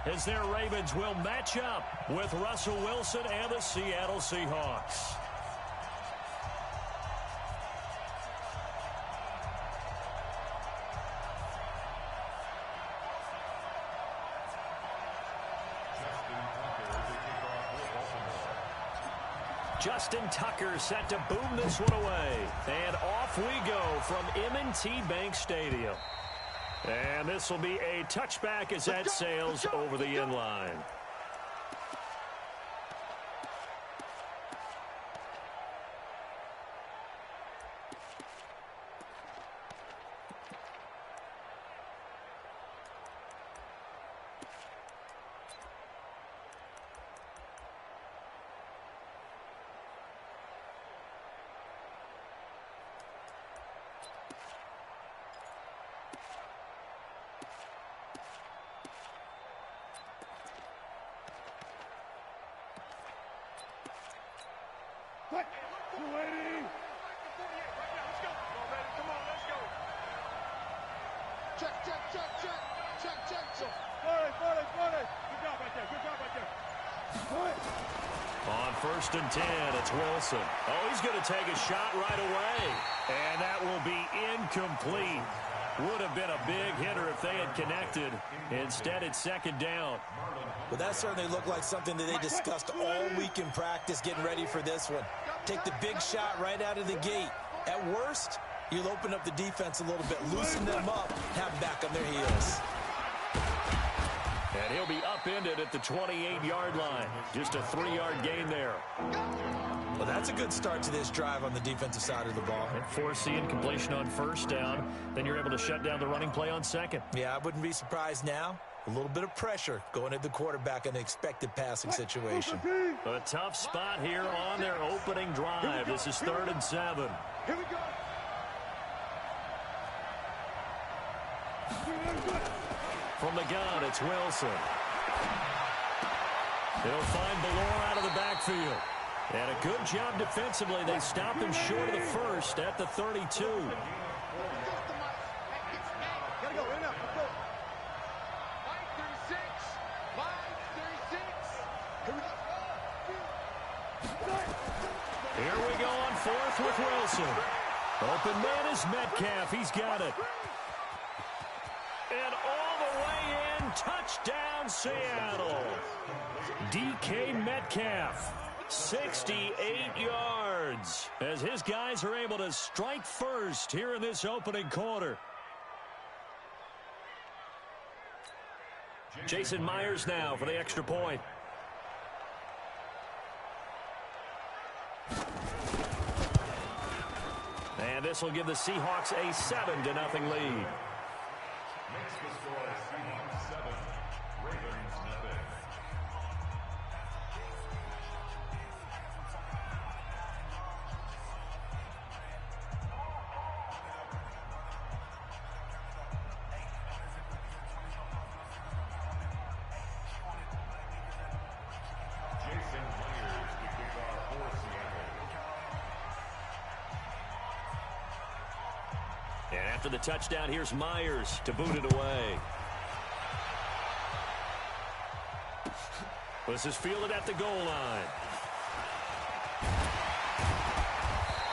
as their Ravens will match up with Russell Wilson and the Seattle Seahawks. Justin Tucker set to boom this one away. And off we go from M&T Bank Stadium. And this will be a touchback as that sails over the end line. On 1st and 10, it's Wilson. Oh, he's going to take a shot right away. And that will be incomplete. Would have been a big hitter if they had connected. Instead, it's 2nd down. Well, that certainly looked like something that they discussed all week in practice getting ready for this one. Take the big shot right out of the gate. At worst, you'll open up the defense a little bit, loosen them up, have them back on their heels. And he'll be upended at the 28-yard line. Just a 3-yard gain there. Well, that's a good start to this drive on the defensive side of the ball. And forcing completion on 1st down. Then you're able to shut down the running play on 2nd. Yeah, I wouldn't be surprised now. A little bit of pressure going at the quarterback in an expected passing situation. A tough spot here on their opening drive. This is 3rd and 7. Here we go. From the gun, it's Wilson. He'll find Ballore out of the backfield. And a good job defensively. They stopped him short of the 1st at the 32. Here we go on 4th with Wilson. Open man is Metcalf. He's got it. And all the way in, touchdown Seattle. DK Metcalf, 68 yards, as his guys are able to strike first here in this opening quarter. Jason Myers now for the extra point. And this will give the Seahawks a 7-0 lead. And after the touchdown, here's Myers to boot it away. This is fielded at the goal line.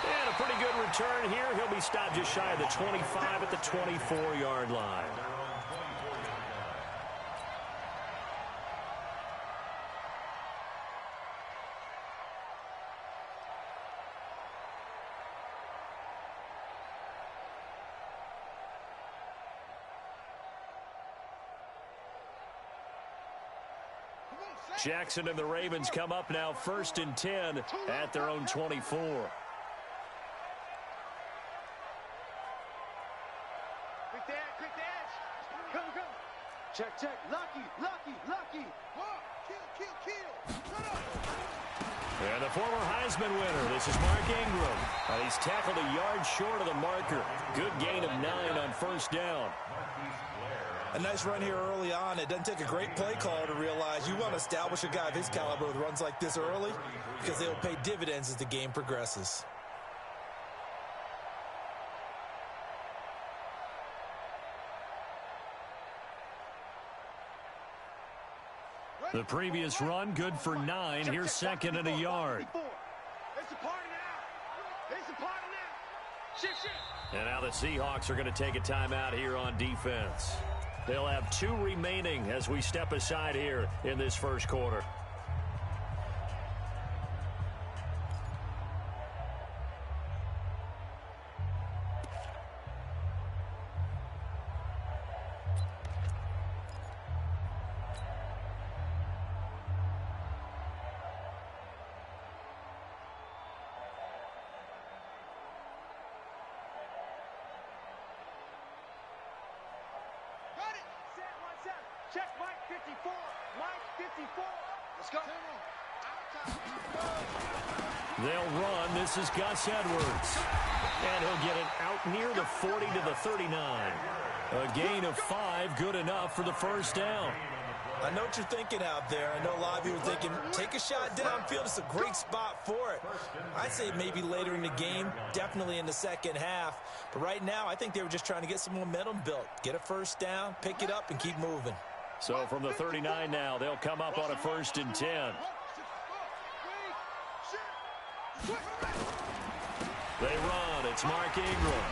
And a pretty good return here. He'll be stopped just shy of the 25 at the 24-yard line. Jackson and the Ravens come up now 1st and 10 at their own 24. Quick dash. Come. Check. Lucky. Kill. And the former Heisman winner, this is Mark Ingram. He's tackled a yard short of the marker. Good gain of 9 on 1st down. A nice run here early on. It doesn't take a great play caller to realize you want to establish a guy of his caliber with runs like this early because they'll pay dividends as the game progresses. The previous run, good for 9. Here's second and a yard. It's a party now. It's a party now. Shift, shift. And now the Seahawks are going to take a timeout here on defense. They'll have 2 remaining as we step aside here in this first quarter. Check Mike 54. Mike 54. Let's go. They'll run. This is Gus Edwards. And he'll get it out near the 40 to the 39. A gain of 5, good enough for the first down. I know what you're thinking out there. I know a lot of you are thinking, take a shot downfield. It's a great spot for it. I'd say maybe later in the game, definitely in the second half. But right now, I think they were just trying to get some momentum built. Get a first down, pick it up, and keep moving. So from the 39 now, they'll come up on a 1st and 10. They run. It's Mark Ingram.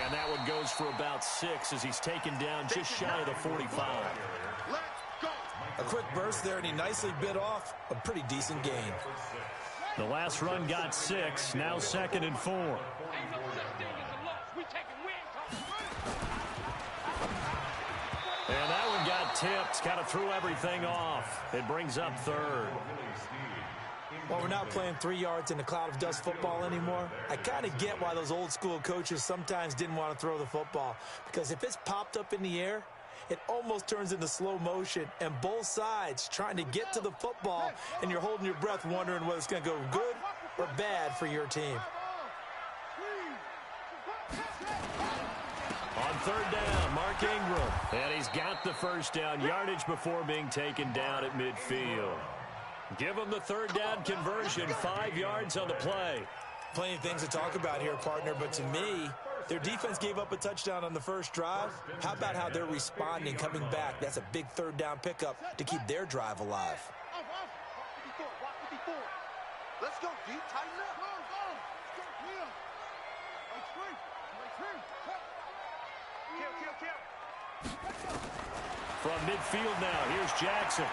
And that one goes for about 6 as he's taken down just shy of the 45. A quick burst there, and he nicely bit off a pretty decent gain. The last run got 6. Now 2nd and 4. And that one got tipped. Kind of threw everything off. It brings up 3rd. Well, we're not playing 3 yards in a cloud of dust football anymore. I kind of get why those old school coaches sometimes didn't want to throw the football. Because if it's popped up in the air, it almost turns into slow motion, and both sides trying to get to the football, and you're holding your breath wondering whether it's going to go good or bad for your team. On 3rd down, Mark Ingram. And he's got the first down yardage before being taken down at midfield. Give him the 3rd down conversion, 5 yards on the play. Plenty of things to talk about here, partner, but to me, their defense gave up a touchdown on the first drive. How about how they're responding, coming back? That's a big 3rd down pickup to keep their drive alive. Let's go, D. Tighten up. From midfield now, here's Jackson.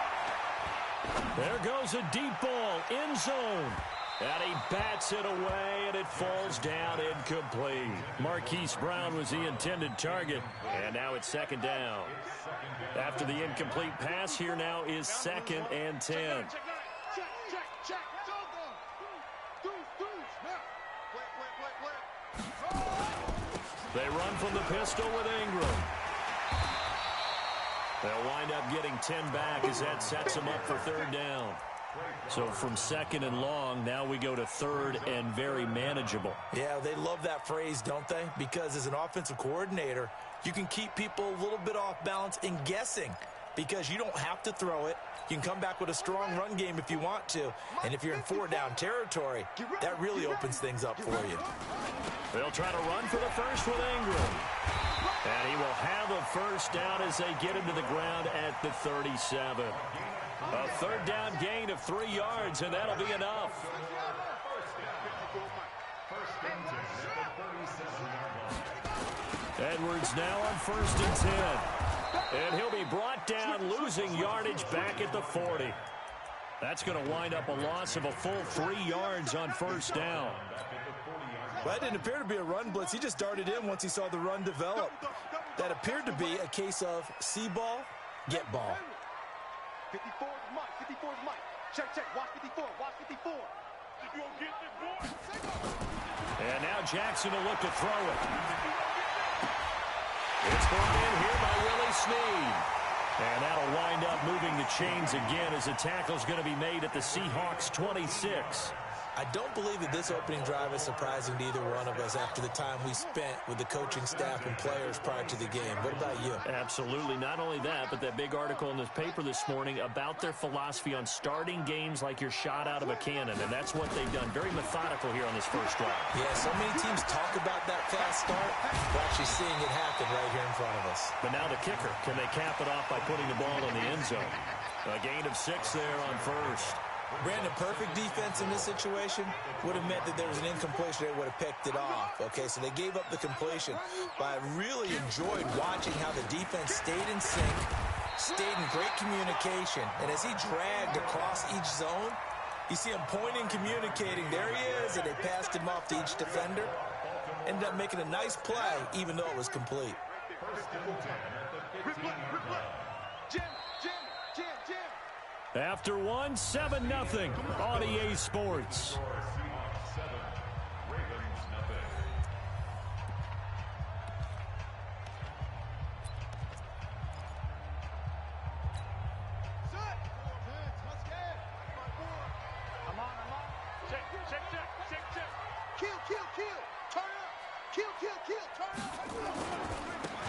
There goes a deep ball, end zone. And he bats it away, and it falls down incomplete. Marquise Brown was the intended target, and now it's 2nd down. After the incomplete pass, here now is 2nd and 10. They run from the pistol with Ingram. They'll wind up getting 10 back as that sets them up for 3rd down. So from 2nd and long, now we go to 3rd and very manageable. Yeah, they love that phrase, don't they? Because as an offensive coordinator, you can keep people a little bit off balance and guessing because you don't have to throw it. You can come back with a strong run game if you want to. And if you're in 4-down territory, that really opens things up for you. They'll try to run for the first with Ingram. And he will have a first down as they get him to the ground at the 37. A 3rd down gain of 3 yards, and that'll be enough. Edwards now on 1st and 10. And he'll be brought down, losing yardage back at the 40. That's going to wind up a loss of a full 3 yards on 1st down. Well, that didn't appear to be a run blitz. He just darted in once he saw the run develop. That appeared to be a case of see ball, get ball. 54 is Mike. 54 is Mike. Check, check. Watch 54. Watch 54. You gonna get this, boy? And now Jackson will look to throw it. It's brought in here by Willie Snead. And that'll wind up moving the chains again as the tackle's going to be made at the Seahawks 26. I don't believe that this opening drive is surprising to either one of us after the time we spent with the coaching staff and players prior to the game. What about you? Absolutely. Not only that, but that big article in the paper this morning about their philosophy on starting games like you're shot out of a cannon, and that's what they've done. Very methodical here on this first drive. Yeah, so many teams talk about that fast start. We're actually seeing it happen right here in front of us. But now the kicker. Can they cap it off by putting the ball in the end zone? A gain of 6 there on first. Brandon, perfect defense in this situation would have meant that there was an incompletion. They would have picked it off. Okay, so they gave up the completion. But I really enjoyed watching how the defense stayed in sync, stayed in great communication. And as he dragged across each zone, you see him pointing, communicating. There he is, and they passed him off to each defender. Ended up making a nice play, even though it was complete. After one, 7-0 on EA Sports.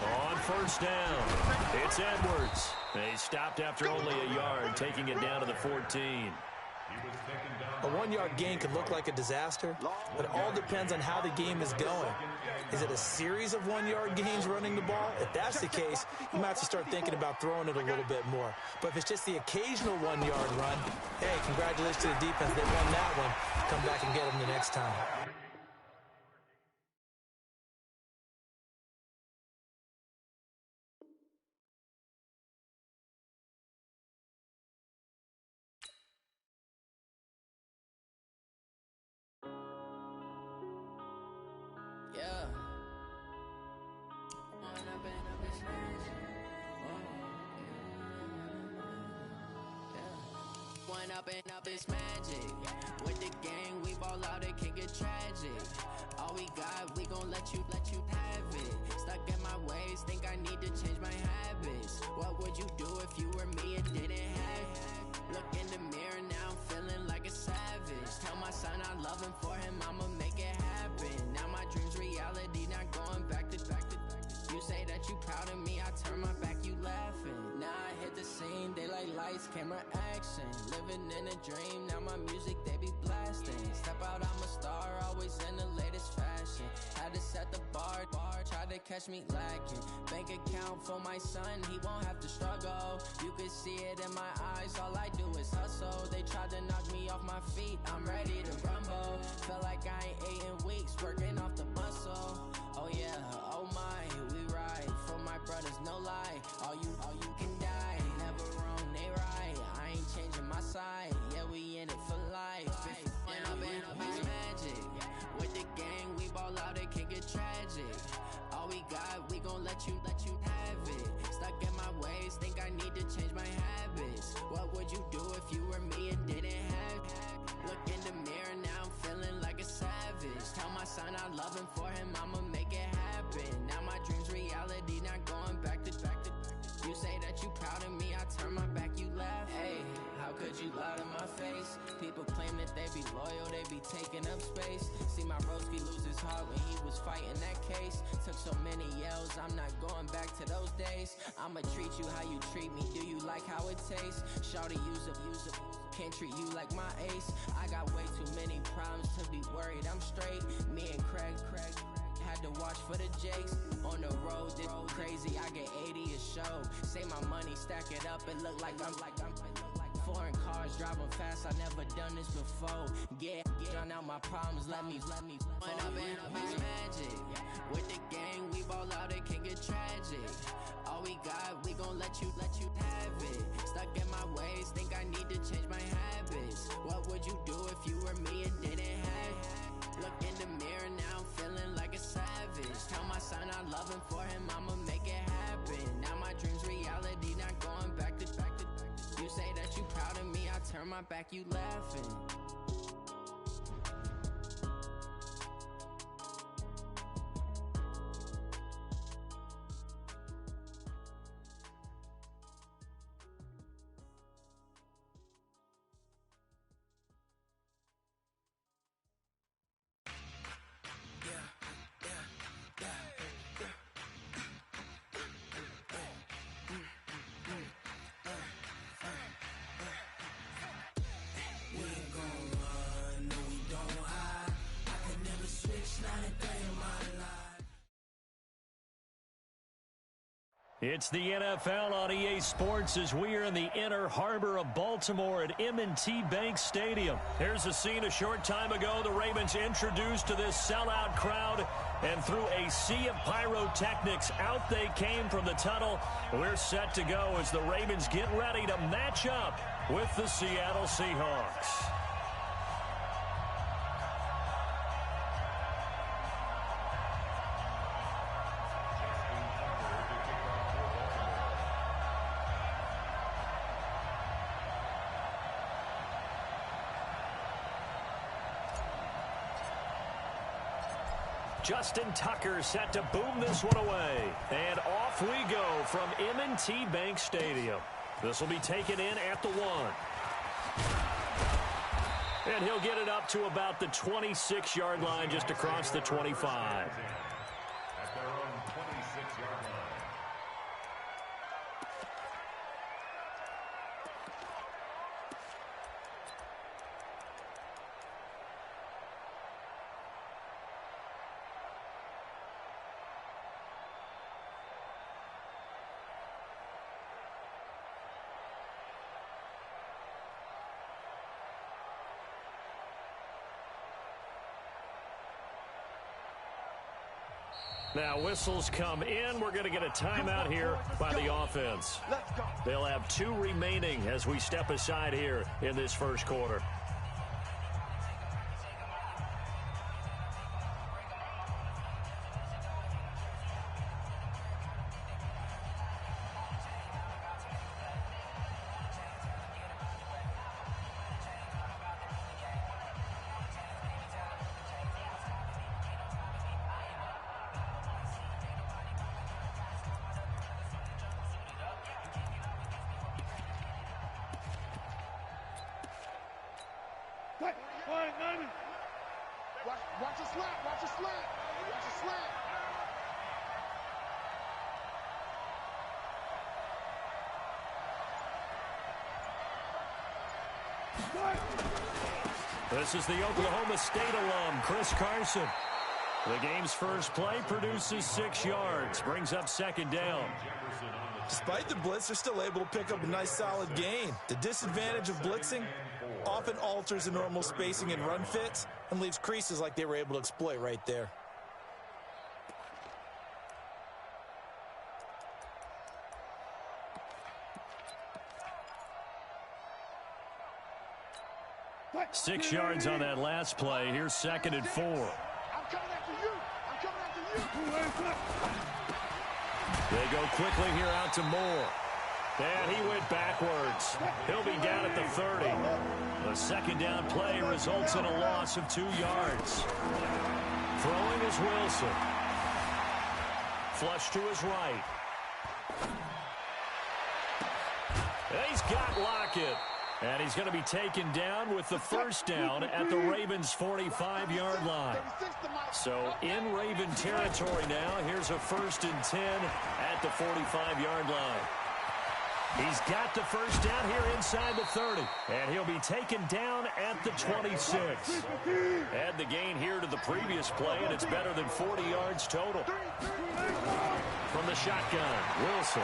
On first down, it's Edwards. They stopped after only a yard, taking it down to the 14. A 1-yard gain could look like a disaster, but it all depends on how the game is going. Is it a series of 1-yard gains running the ball? If that's the case, you might have to start thinking about throwing it a little bit more. But if it's just the occasional 1-yard run, hey, congratulations to the defense. They won that one. Come back and get them the next time. Up is magic. With the gang, we ball out, it can get tragic. All we got, we gon' let you have it. Stuck in my ways, think I need to change my habits. What would you do if you were me and didn't have it? Look in the mirror now, I'm feeling like a savage. Tell my son I love him, for him I'ma make it happen. Now my dream's reality, not going back to. You say that you proud of me, I turn my back, you laughing. Now I hit the scene, they like lights, camera, action. Living in a dream, now my music, they be blasting. Step out, I'm a star, always in the latest fashion. Had to set the bar, try to catch me lacking. Bank account for my son, he won't have to struggle. You can see it in my eyes, all I do is hustle. They tried to knock me off my feet, I'm ready to rumble. Felt like I ain't ate in weeks, working off the muscle. Oh yeah, oh my, we ride for my brothers, no lie. All you can die, never wrong, they right. I ain't changing my side, yeah, we in it for life. When up is magic. With the gang, we ball out, it can get tragic. All we got, we gon' let you have it. Stuck in my ways, think I need to change my habits. What would you do if you were me and didn't have it? Look in the mirror, now I'm feeling like a savage. Tell my son I love him, for him I'ma make it happen. Now my dream's reality, not going back to. You say that you proud of me, I turn my back, you laugh. Hey, how could you lie to my face? People claim that they be loyal, they be taking up space. See my broski lose his heart when he was fighting that case. Took so many yells, I'm not going back to those days. I'ma treat you how you treat me, do you like how it tastes? Shawty, use up, can't treat you like my ace. I got way too many problems to be worried, I'm straight. Me and Craig had to watch for the Jakes. On the road, this crazy, I get 80 a show. Say my money, stack it up, it look like I'm foreign cars, driving fast, I never done this before. Yeah, drown out my problems, let me When up is magic. With the gang, we ball out, it can get tragic. All we got, we gon' let you have it. Stuck in my ways, think I need to change my habits. What would you do if you were me and didn't have it? Look in the mirror, now I'm feeling like a savage. Tell my son I love him, for him I'ma make it happen. Now my dream's reality, not going back to. You say that you proud of me, I turn my back, you laughing. It's the NFL on EA Sports as we are in the inner harbor of Baltimore at M&T Bank Stadium. Here's a scene a short time ago. The Ravens introduced to this sellout crowd, and through a sea of pyrotechnics, out they came from the tunnel. We're set to go as the Ravens get ready to match up with the Seattle Seahawks. Justin Tucker set to boom this one away. And off we go from M&T Bank Stadium. This will be taken in at the 1. And he'll get it up to about the 26-yard line, just across the 25. At their own 26-yard line. Now whistles come in. We're going to get a timeout here by the offense. They'll have 2 remaining as we step aside here in this first quarter. Watch a slant, watch a slant, watch a slant. This is the Oklahoma State alum, Chris Carson. The game's first play produces 6 yards, brings up second down. Despite the blitz, they're still able to pick up a nice solid gain. The disadvantage of blitzing often alters the normal spacing and run fits and leaves creases like they were able to exploit right there. Six yards on that last play. Here's 2nd and 4. I'm coming after you. I'm coming after you. They go quickly here out to Moore. And he went backwards. He'll be down at the 30. The second down play results in a loss of 2 yards. Throwing is Wilson. Flush to his right. And he's got Lockett. And he's going to be taken down with the first down at the Ravens' 45-yard line. So in Raven territory now, here's a 1st and 10 at the 45-yard line. He's got the first down here inside the 30. And he'll be taken down at the 26. Add the gain here to the previous play, and it's better than 40 yards total. From the shotgun, Wilson.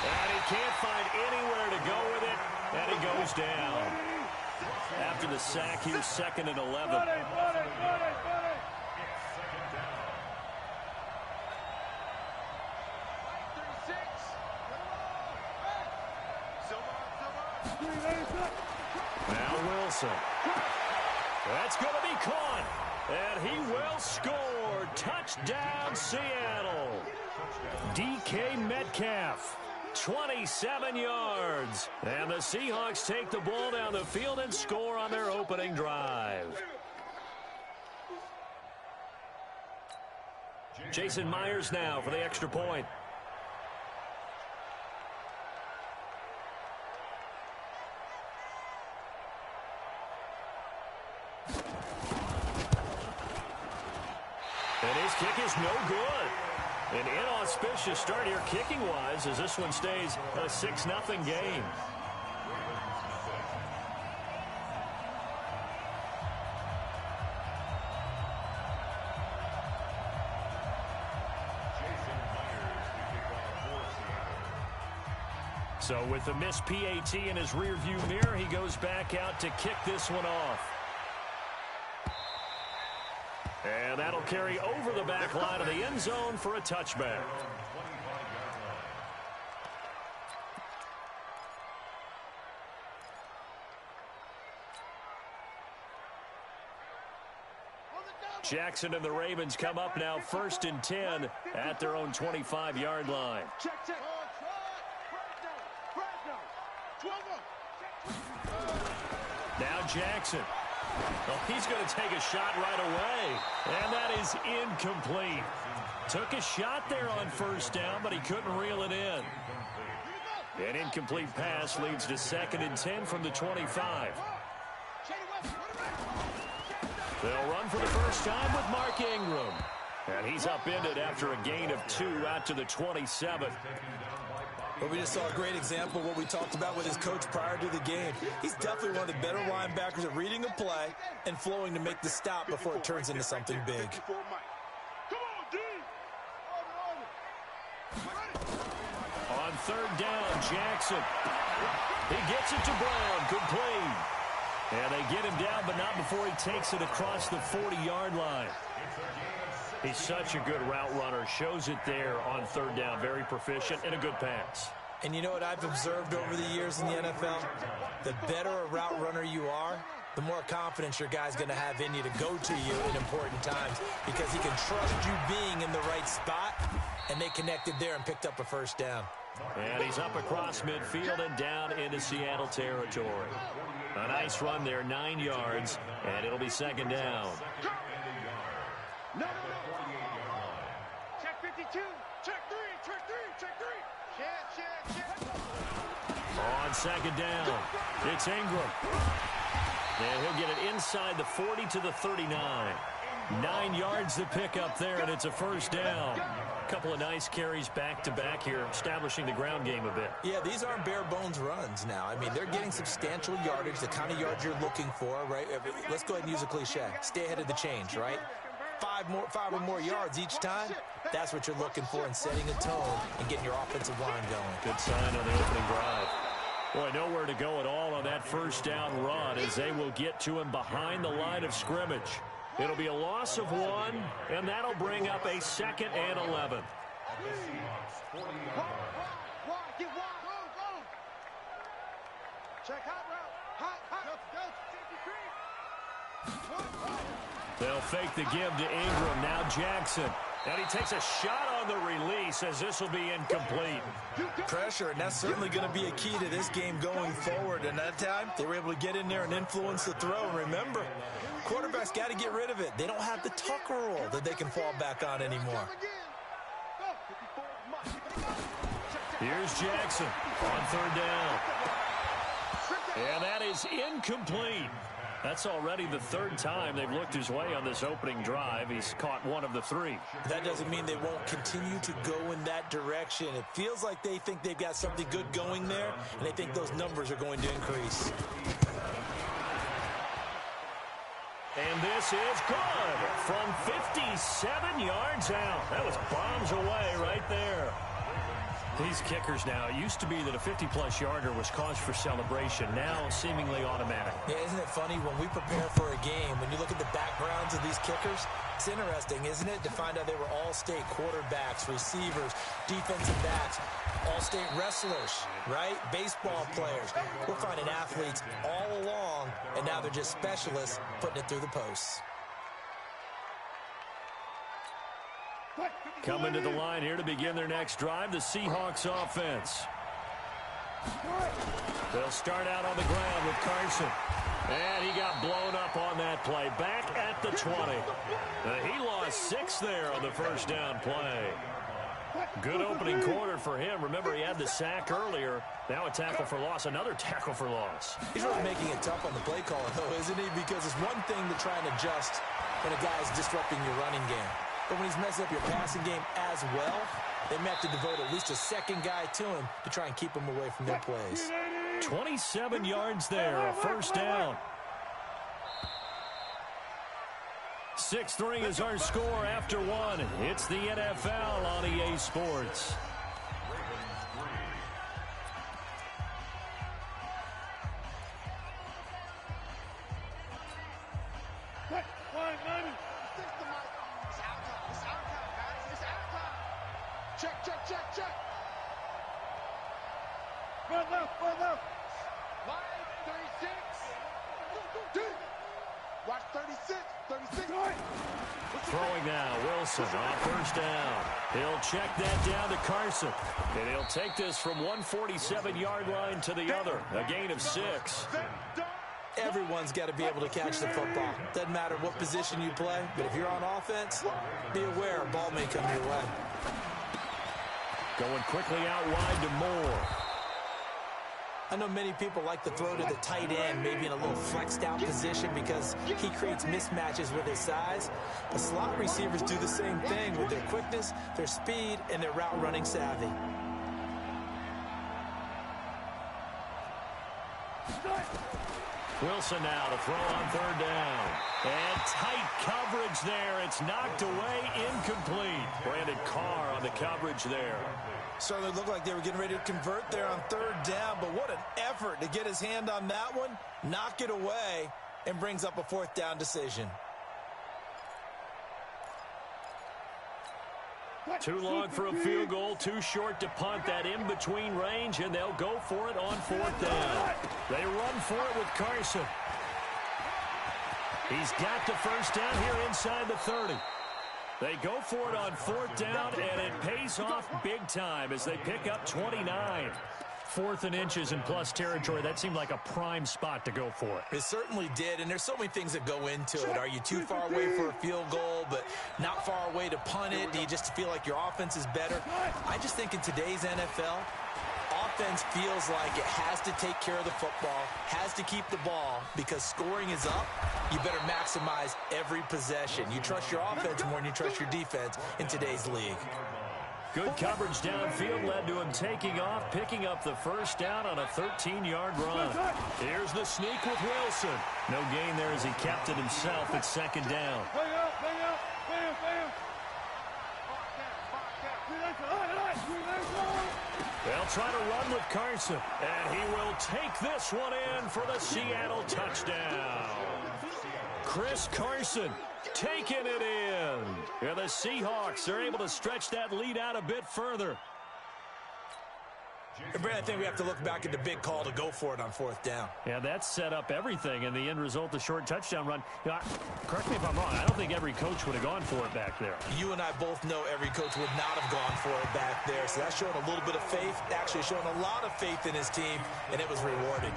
And he can't find anywhere to go with it, and he goes down. After the sack, here's 2nd and 11. Now Wilson. That's going to be caught. And he will score. Touchdown, Seattle. DK Metcalf. 27 yards. And the Seahawks take the ball down the field and score on their opening drive. Jason Myers now for the extra point. And his kick is no good. An inauspicious start here kicking-wise as this one stays a 6-0 game. So with the missed PAT in his rearview mirror, he goes back out to kick this one off. And that'll carry over the back line of the end zone for a touchback. Jackson and the Ravens come up now 1st and 10 at their own 25-yard line. Check. Now Jackson. Well, he's going to take a shot right away. And that is incomplete. Took a shot there on 1st down, but he couldn't reel it in. An incomplete pass leads to 2nd and 10 from the 25. They'll run for the first time with Mark Ingram. And he's upended after a gain of 2 out to the 27. Well, we just saw a great example of what we talked about with his coach prior to the game. He's definitely one of the better linebackers at reading a play and flowing to make the stop before it turns into something big. On 3rd down, Jackson. He gets it to Brown, complete. And they get him down, but not before he takes it across the 40-yard line. He's such a good route runner. Shows it there on 3rd down. Very proficient and a good pass. And you know what I've observed over the years in the NFL? The better a route runner you are, the more confidence your guy's going to have in you to go to you in important times because he can trust you being in the right spot, and they connected there and picked up a 1st down. And he's up across midfield and down into Seattle territory. A nice run there, 9 yards, and it'll be 2nd down. No. Check 52. Check 3. Check. On 2nd down, it's Ingram. And he'll get it inside the 40 to the 39. 9 yards to pick up there, and it's a 1st down. A couple of nice carries back-to-back here, establishing the ground game a bit. Yeah, these aren't bare-bones runs now. I mean, they're getting substantial yardage, the kind of yards you're looking for, right? Let's go ahead and use a cliche. Stay ahead of the change, right? 5 or more yards each time, that's what you're looking for in setting a tone and getting your offensive line going. Good sign on the opening drive. Boy, nowhere to go at all on that 1st down run as they will get to him behind the line of scrimmage. It'll be a loss of 1, and that'll bring up a 2nd and 11. They'll fake the give to Ingram. Now Jackson. And he takes a shot on the release as this will be incomplete. Pressure, and that's certainly going to be a key to this game going forward. And that time, they were able to get in there and influence the throw. And remember, quarterbacks got to get rid of it. They don't have the Tucker rule that they can fall back on anymore. Here's Jackson on 3rd down. And that is incomplete. That's already the 3rd time they've looked his way on this opening drive. He's caught 1 of the 3. That doesn't mean they won't continue to go in that direction. It feels like they think they've got something good going there, and they think those numbers are going to increase. And this is good from 57 yards out. That was bombs away right there. These kickers now, it used to be that a 50-plus yarder was cause for celebration. Now, seemingly automatic. Yeah, isn't it funny when we prepare for a game, when you look at the backgrounds of these kickers, it's interesting, isn't it, to find out they were all-state quarterbacks, receivers, defensive backs, all-state wrestlers, right? Baseball players. We're finding athletes all along, and now they're just specialists putting it through the posts. Coming to the line here to begin their next drive, the Seahawks offense. They'll start out on the ground with Carson. And he got blown up on that play. Back at the 20. He lost 6 there on the 1st down play. Good opening quarter for him. Remember, he had the sack earlier. Now a tackle for loss, another tackle for loss. He's really making it tough on the play calling, though, isn't he? Because it's one thing to try and adjust when a guy is disrupting your running game. But when he's messing up your passing game as well, they may have to devote at least a 2nd guy to him to try and keep him away from their plays. 27 yards there, a 1st down. 6-3 is our score after 1. It's the NFL on EA Sports. Check, check, check, check. Run left, run left. Line 36. Deep. Watch 36, 36. Throwing now, Wilson on first down. He'll check that down to Carson. And he'll take this from 147-yard line to the other. A gain of 6. Everyone's got to be able to catch the football. Doesn't matter what position you play, but if you're on offense, be aware a ball may come your way. Going quickly out wide to Moore. I know many people like to throw to the tight end, maybe in a little flexed out position because he creates mismatches with his size. But slot receivers do the same thing with their quickness, their speed, and their route running savvy. Wilson now to throw on third down. And tight coverage there. It's knocked away, incomplete. Brandon Carr on the coverage there. Certainly looked like they were getting ready to convert there on third down, but what an effort to get his hand on that one, knock it away, and brings up a fourth down decision. Too long for a field goal, too short to punt. That in-between range, and they'll go for it on fourth down. They run for it with Carson. He's got the first down here inside the 30. They go for it on fourth down, and it pays off big time as they pick up 29. 4th and inches in plus territory. That seemed like a prime spot to go for it. It certainly did, and there's so many things that go into it. Are you too far away for a field goal, but not far away to punt it? Do you just feel like your offense is better? I just think in today's NFL, offense feels like it has to take care of the football, has to keep the ball, because scoring is up. You better maximize every possession. You trust your offense more than you trust your defense in today's league. Good coverage downfield led to him taking off, picking up the first down on a 13-yard run. Here's the sneak with Wilson. No gain there as he kept it himself at second down. They'll try to run with Carson, and he will take this one in for the Seattle touchdown. Chris Carson taking it in. And the Seahawks are able to stretch that lead out a bit further. And Brad, I think we have to look back at the big call to go for it on fourth down. Yeah, that set up everything, and the end result, the short touchdown run. You know, correct me if I'm wrong, I don't think every coach would have gone for it back there. You and I both know every coach would not have gone for it back there, so that's showing a little bit of faith, actually showing a lot of faith in his team, and it was rewarded.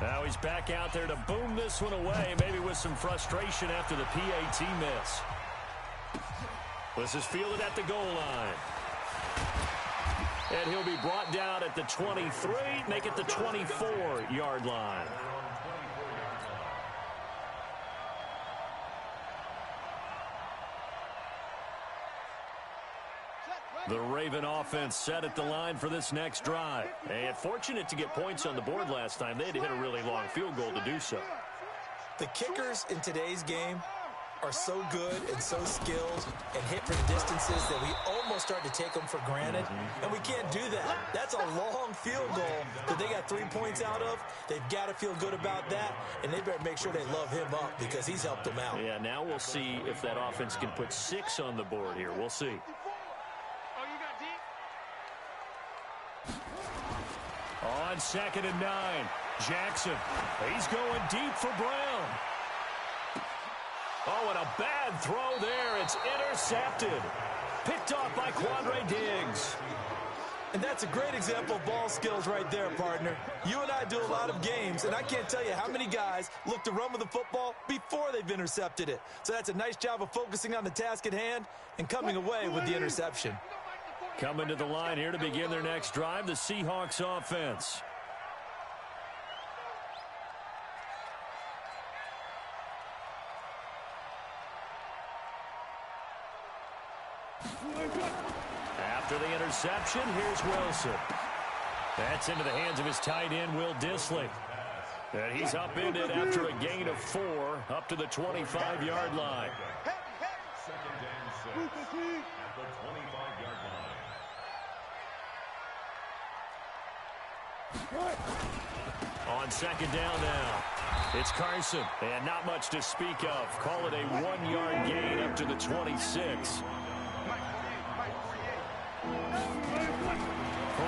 Now he's back out there to boom this one away, maybe with some frustration after the PAT miss. This is fielded at the goal line. And he'll be brought down at the 23, make it the 24-yard line. The Raven offense set at the line for this next drive. And fortunate to get points on the board last time. They had to hit a really long field goal to do so. The kickers in today's game are so good and so skilled and hit from distances that we almost start to take them for granted. And we can't do that. That's a long field goal that they got 3 points out of. They've got to feel good about that, and they better make sure they love him up because he's helped them out. Yeah, now we'll see if that offense can put 6 on the board here. We'll see. On 2nd and 9, Jackson. He's going deep for Brown. Oh, and a bad throw there. It's intercepted. Picked off by Quandre Diggs. And that's a great example of ball skills right there, partner. You and I do a lot of games, and I can't tell you how many guys look to run with the football before they've intercepted it. So that's a nice job of focusing on the task at hand and coming away with the interception. Coming to the line here to begin their next drive, the Seahawks offense. After the interception, here's Wilson. That's into the hands of his tight end, Will Dissly. And he's upended after a gain of 4 up to the 25-yard line. Second and 6 at the 25-yard line. On 2nd down now, it's Carson. And not much to speak of. Call it a 1-yard gain up to the 26.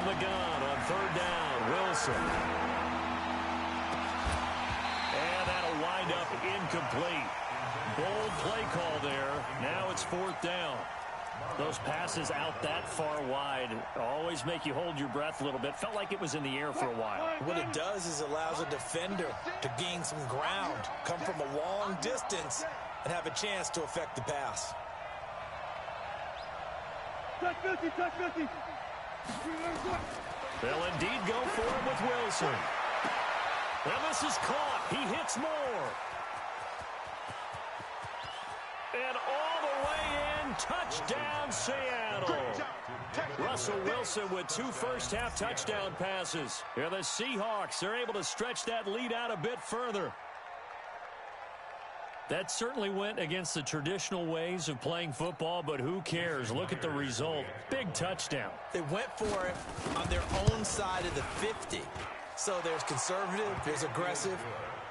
From the gun on third down, Wilson. And that'll wind up incomplete. Bold play call there. Now it's fourth down. Those passes out that far wide always make you hold your breath a little bit. Felt like it was in the air for a while. What it does is allows a defender to gain some ground, come from a long distance, and have a chance to affect the pass. Touch 50, touch 50. They'll indeed go for him with Wilson. And this is caught. He hits more. And all the way in, touchdown Seattle. Russell Wilson with 2 first-half touchdown passes. Here the Seahawks are able to stretch that lead out a bit further. That certainly went against the traditional ways of playing football, but who cares? Look at the result. Big touchdown. They went for it on their own side of the 50. So there's conservative, there's aggressive,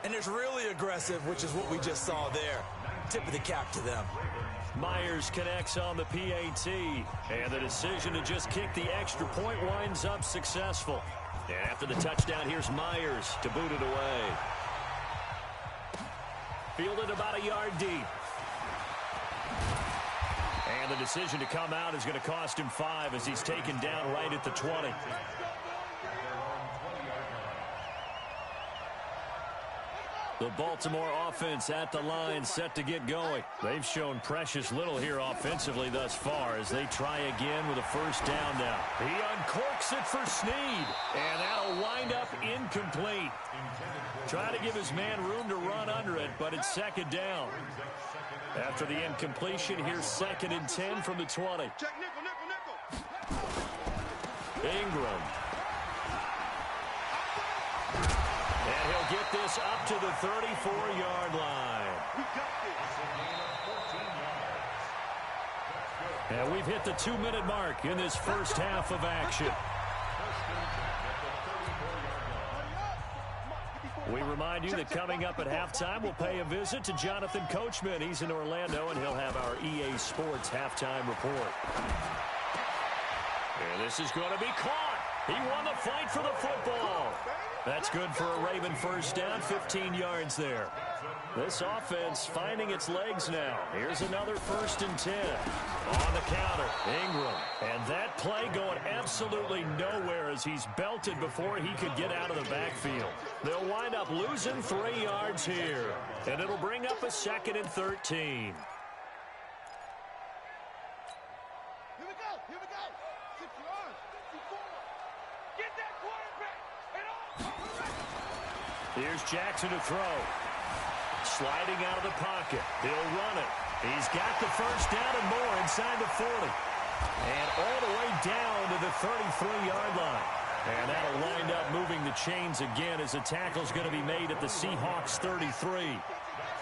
and there's really aggressive, which is what we just saw there. Tip of the cap to them. Myers connects on the PAT, and the decision to just kick the extra point winds up successful. And after the touchdown, here's Myers to boot it away. Fielded about a yard deep. And the decision to come out is going to cost him 5 as he's taken down right at the 20. The Baltimore offense at the line, set to get going. They've shown precious little here offensively thus far as they try again with a first down now. He uncorks it for Snead, and that'll wind up incomplete. Trying to give his man room to run under it, but it's second down. After the incompletion, here's 2nd and 10 from the 20. Check nickel. Ingram. And he'll get this up to the 34-yard line. We got this. And we've hit the 2-minute mark in this first half of action. We remind you that coming up at halftime, we'll pay a visit to Jonathan Coachman. He's in Orlando, and he'll have our EA Sports halftime report. And this is going to be caught. He won the fight for the football. That's good for a Raven first down, 15 yards there. This offense finding its legs now. Here's another 1st and 10. On the counter, Ingram. And that play going absolutely nowhere as he's belted before he could get out of the backfield. They'll wind up losing 3 yards here. And it'll bring up a 2nd and 13. Here we go. 6 yards. 54. Get that quarterback. Here's Jackson to throw. Sliding out of the pocket. He'll run it. He's got the first down and more inside the 40. And all the way down to the 33-yard line. And that'll wind up moving the chains again as the tackle's going to be made at the Seahawks 33.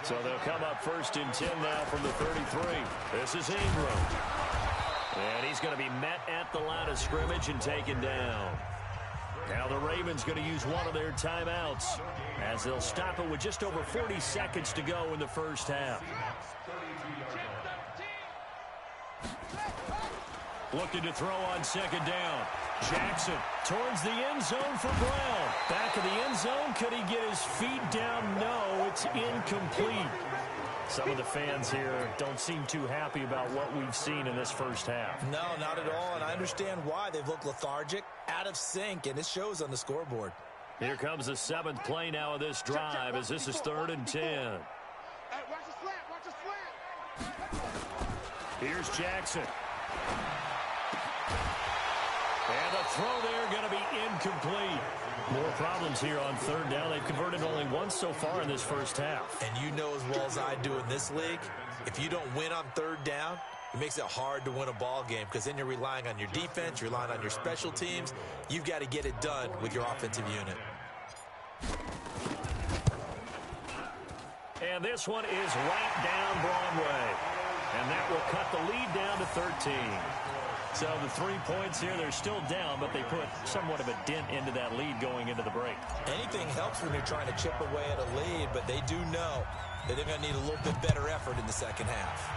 So they'll come up 1st and 10 now from the 33. This is Ingram. And he's going to be met at the line of scrimmage and taken down. Now the Ravens going to use one of their timeouts as they'll stop it with just over 40 seconds to go in the first half. Looking to throw on 2nd down. Jackson towards the end zone for Brown. Back of the end zone. Could he get his feet down? No, it's incomplete. Some of the fans here don't seem too happy about what we've seen in this first half. No, not at all, and I understand why. They've looked lethargic, out of sync, and it shows on the scoreboard. Here comes the 7th play now of this drive as this is 3rd and 10. Hey, watch the slant. Watch the slant. Here's Jackson. And the throw there going to be incomplete. More problems here on 3rd down. They've converted only once so far in this first half. And you know as well as I do in this league, if you don't win on 3rd down, it makes it hard to win a ball game because then you're relying on your defense, you're relying on your special teams. You've got to get it done with your offensive unit. And this one is right down Broadway. And that will cut the lead down to 13. So the 3 points here, they're still down, but they put somewhat of a dent into that lead going into the break. Anything helps when you're trying to chip away at a lead, but they do know that they're going to need a little bit better effort in the second half.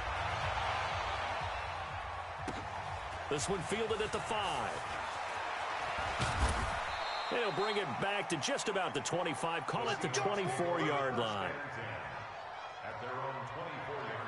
This one fielded at the 5. They'll bring it back to just about the 25. Call it the 24-yard line. At their own 24-yard line.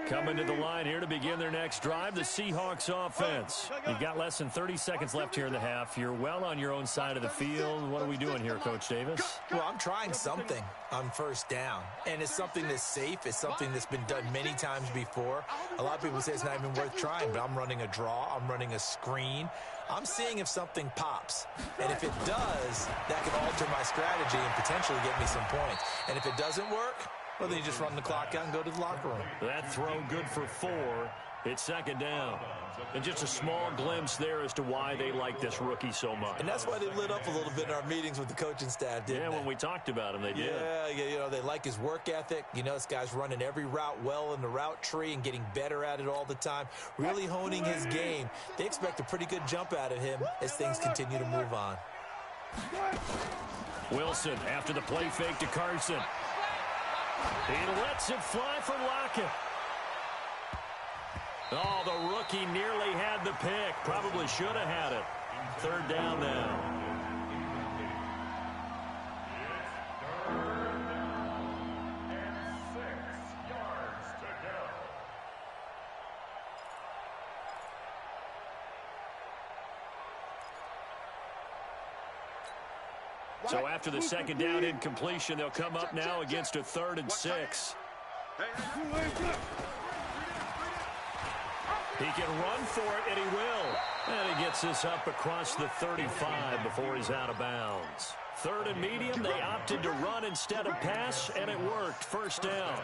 Coming to the line here to begin their next drive, the Seahawks offense. You've got less than 30 seconds left here in the half. You're well on your own side of the field. What are we doing here, Coach Davis? Well, I'm trying something on first down, and it's something that's safe. It's something that's been done many times before. A lot of people say it's not even worth trying, but I'm running a draw. I'm running a screen. I'm seeing if something pops, and if it does, that could alter my strategy and potentially get me some points. And if it doesn't work, well, then you just run the clock out and go to the locker room. That throw good for 4. It's second down. And just a small glimpse there as to why they like this rookie so much. And that's why they lit up a little bit in our meetings with the coaching staff, didn't they? When we talked about him, they did. Yeah, you know, they like his work ethic. You know, this guy's running every route well in the route tree and getting better at it all the time, really honing his game. They expect a pretty good jump out of him as things continue to move on. Wilson after the play fake to Carson. He lets it fly for Lockett. Oh, the rookie nearly had the pick. Probably should have had it. Third down now. It's 3rd and 6 yards to go. So after the second down incompletion, they'll come up now against a 3rd and 6. He can run for it, and he will. And he gets this up across the 35 before he's out of bounds. 3rd and medium, they opted to run instead of pass, and it worked. First down.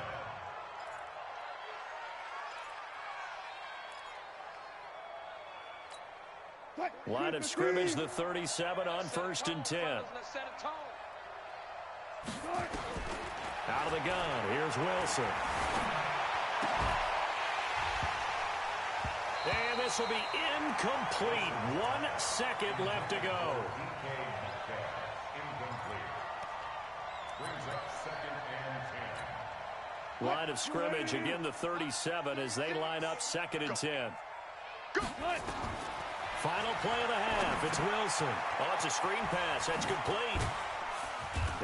Line of scrimmage, the 37 on 1st and 10. Out of the gun, here's Wilson. And this will be incomplete. 1 second left to go. Line of scrimmage, again the 37 as they line up 2nd and 10. Final play of the half. It's Wilson. Oh, it's a screen pass. That's complete.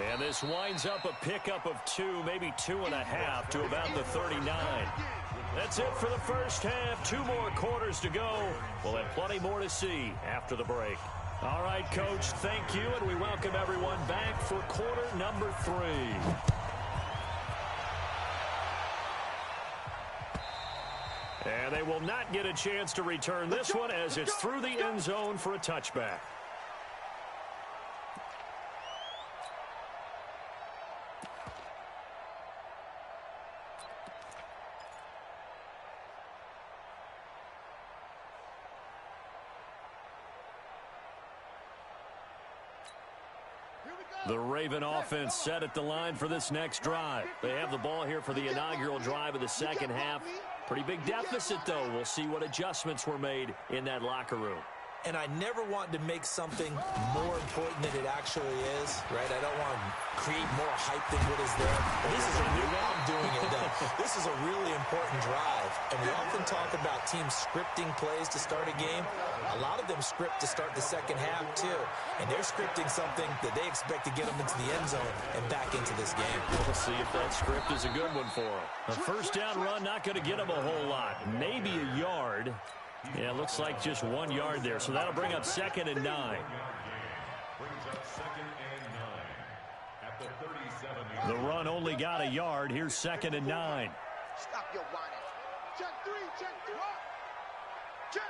And this winds up a pickup of 2, maybe 2.5 to about the 39. That's it for the first half. 2 more quarters to go. We'll have plenty more to see after the break. All right, Coach, thank you, and we welcome everyone back for quarter number 3. And they will not get a chance to return this one as it's through the end zone for a touchback. The Raven offense set at the line for this next drive. They have the ball here for the inaugural drive of the second half. Pretty big deficit, though. We'll see what adjustments were made in that locker room. And I never want to make something more important than it actually is, right? I don't want to create more hype than what is there. But this is a new way I'm doing it, though. This is a really important drive. And we often talk about teams scripting plays to start a game. A lot of them script to start the second half, too. And they're scripting something that they expect to get them into the end zone and back into this game. We'll see if that script is a good one for them. A first down run, not going to get them a whole lot. Maybe a yard. Yeah, it looks like just 1 yard there, so that'll bring up 2nd and 9. Brings up 2nd and 9 at the 37. The run only got a yard. Here's 2nd and 9. Stop your whining. Check 3, check 3. Check.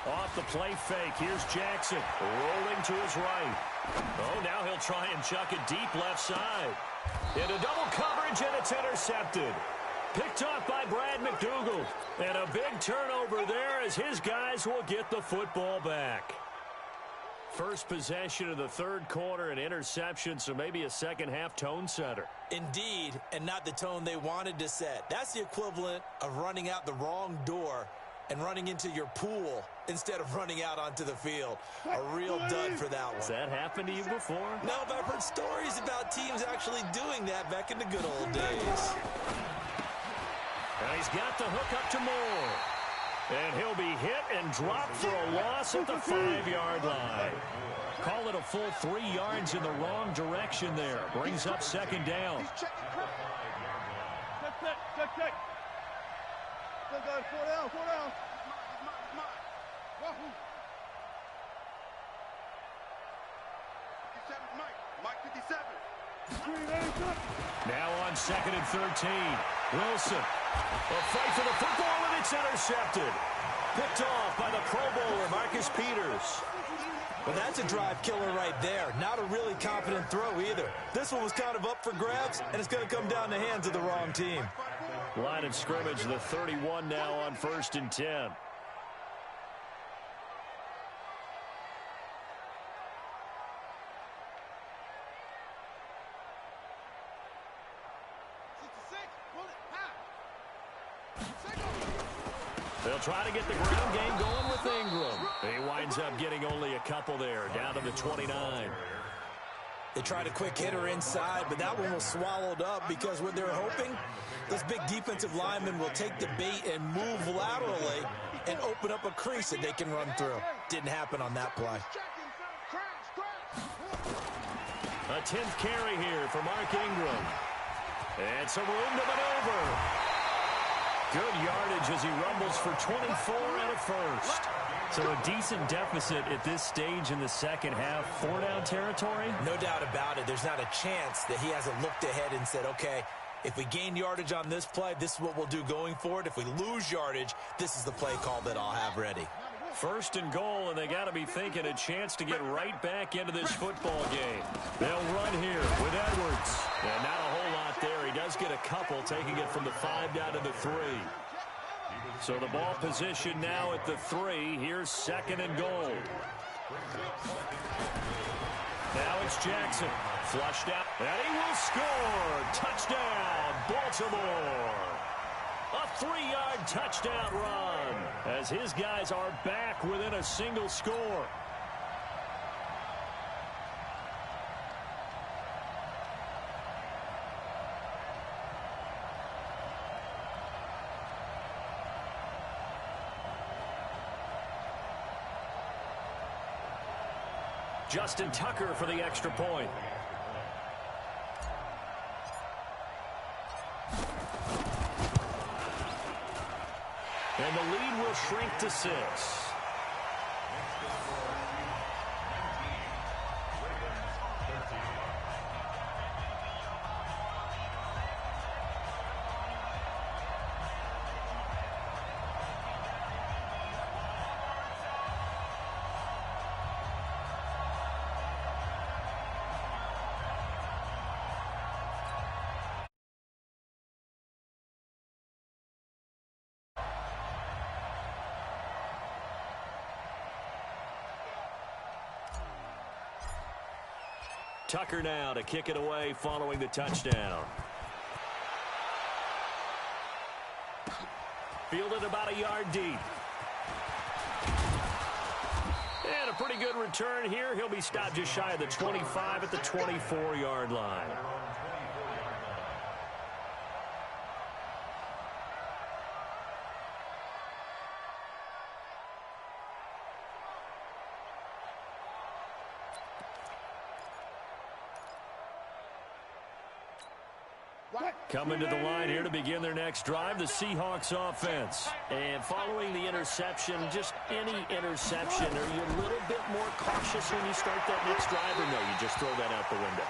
Off the play fake, here's Jackson, rolling to his right. Oh, now he'll try and chuck it deep left side. Into double coverage, and it's intercepted. Picked off by Brad McDougal. And a big turnover there as his guys will get the football back. First possession of the 3rd quarter, an interception, so maybe a second half tone setter. Indeed, and not the tone they wanted to set. That's the equivalent of running out the wrong door and running into your pool instead of running out onto the field. A real dud for that one. Has that happened to you before? No, but I've heard stories about teams actually doing that back in the good old days. And he's got the hook up to Moore. And he'll be hit and dropped for a loss at the 5-yard line. Call it a full 3 yards in the wrong direction there. Brings up second down. Check. Good, guys. 4 down. It's mine. Wahoo. 57, Mike 57. Now on 2nd and 13. Wilson. A fight for the football, and it's intercepted. Picked off by the Pro Bowler, Marcus Peters. Well, that's a drive killer right there. Not a really confident throw either. This one was kind of up for grabs, and it's going to come down the hands of the wrong team. Line of scrimmage, the 31 now on 1st and 10. They'll try to get the ground game going with Ingram. He winds up getting only a couple there, down to the 29. They tried a quick hitter inside, but that one was swallowed up because what they're hoping, this big defensive lineman will take the bait and move laterally and open up a crease that they can run through. Didn't happen on that play. A 10th carry here for Mark Ingram. And some room to maneuver. Good yardage as he rumbles for 24 and a first. So a decent deficit at this stage in the second half. 4-down territory? No doubt about it. There's not a chance that he hasn't looked ahead and said, okay, if we gain yardage on this play, this is what we'll do going forward. If we lose yardage, this is the play call that I'll have ready. 1st and goal, and they got to be thinking a chance to get right back into this football game. They'll run here with Edwards. And not a whole lot there. He does get a couple, taking it from the 5 down to the 3. So the ball position now at the 3. Here's 2nd and goal. Now it's Jackson. Flushed out. And he will score. Touchdown, Baltimore. A 3-yard touchdown run as his guys are back within a single score. Justin Tucker for the extra point. And the lead will shrink to 6. Tucker now to kick it away following the touchdown. Fielded about a yard deep. And a pretty good return here. He'll be stopped just shy of the 25 at the 24-yard line. Coming to the line here to begin their next drive, the Seahawks offense. And following the interception, just any interception, are you a little bit more cautious when you start that next drive, or no, you just throw that out the window?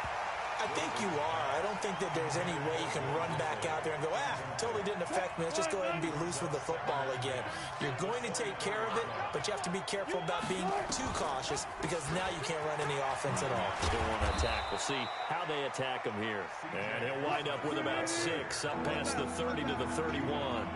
I think you are. I don't think that there's any way you can run back out there and go, totally didn't affect me. Let's just go ahead and be loose with the football again. You're going to take care of it, but you have to be careful about being too cautious because now you can't run any offense at all. Still want to attack. We'll see how they attack him here. And he'll wind up with about 6, up past the 30 to the 31.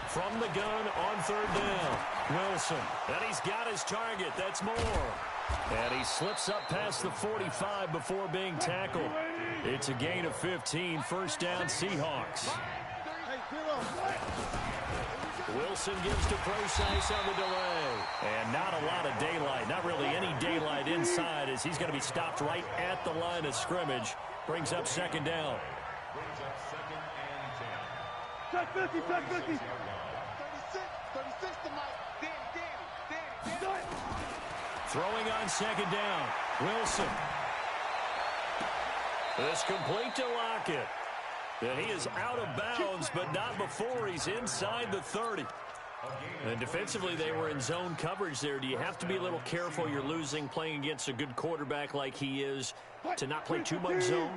From the gun on third down, Wilson. And he's got his target. That's Moore. And he slips up past the 45 before being tackled. It's a gain of 15, first down Seahawks. Wilson gives to Procise on the delay. And not a lot of daylight, not really any daylight inside as he's going to be stopped right at the line of scrimmage. Brings up second down. Brings up second and 10. Check 50, check 50. 36 tonight. Danny. Throwing on second down, Wilson. This complete to Lockett. And he is out of bounds, but not before he's inside the 30. And defensively, they were in zone coverage there. Do you have to be a little careful? You're losing, playing against a good quarterback like he is, to not play too much zone?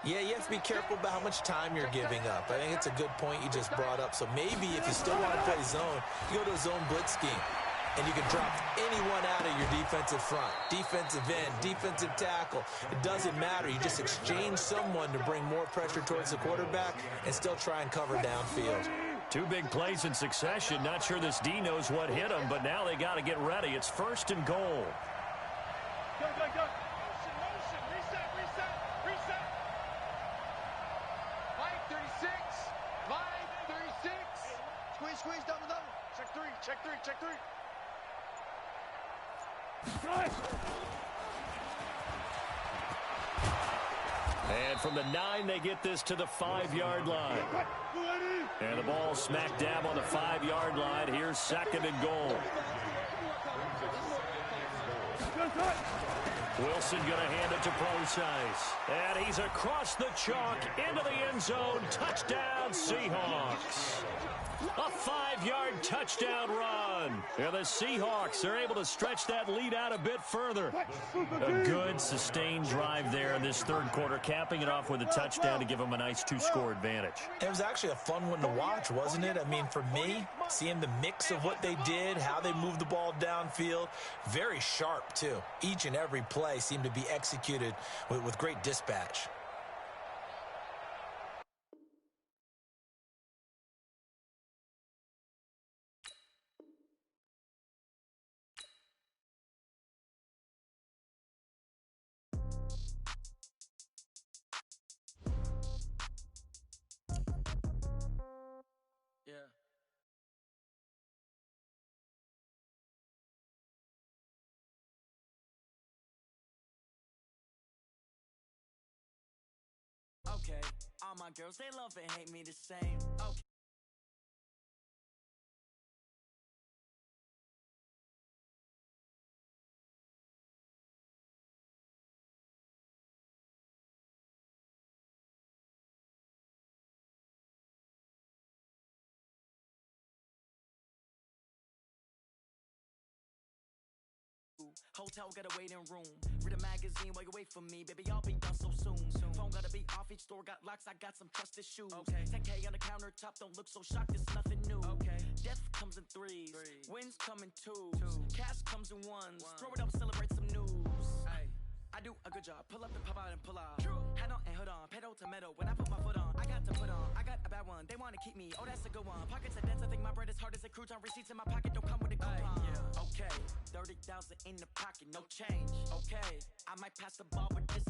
Yeah, you have to be careful about how much time you're giving up. I think it's a good point you just brought up. So maybe if you still want to play zone, you go to a zone blitz scheme. And you can drop anyone out of your defensive front, defensive end, defensive tackle. It doesn't matter. You just exchange someone to bring more pressure towards the quarterback and still try and cover downfield. Two big plays in succession. Not sure this D knows what hit him, but now they got to get ready. It's first and goal. Go. Motion. Reset. Line 36. Squeeze, double. Check three. And from the 9, they get this to the 5-yard line. And the ball smack dab on the 5-yard line. Here's second and goal. Wilson going to hand it to Procise. And he's across the chalk into the end zone. Touchdown, Seahawks. A 5-yard touchdown run. And the Seahawks are able to stretch that lead out a bit further. A good, sustained drive there in this third quarter, capping it off with a touchdown to give them a nice 2-score advantage. It was actually a fun one to watch, wasn't it? I mean, for me, seeing the mix of what they did, how they moved the ball downfield, very sharp, too. Each and every play seemed to be executed with great dispatch. Okay, all my girls, they love and hate me the same. Okay. Hotel got a waiting room. Read a magazine while you wait for me. Baby, I'll be done so soon. Phone gotta be off, each store got locks. I got some trusted shoes. Okay. 10K on the countertop, don't look so shocked, it's nothing new. Okay. Death comes in threes. Wins come in twos. Cash comes in ones. Throw it up, celebrate some news. Ay. I do a good job. Pull up and pop out and pull out. Head on and hood on. Pedal to metal. When I put my foot on, I got to put on. I got a bad one. They wanna keep me. Oh, that's a good one. Pockets are dense. I think my bread is hard as a crouton. Receipts in my pocket don't come with a coupon. Yeah. Okay. 30,000 in the pocket, no change. Okay. I might pass the ball, but this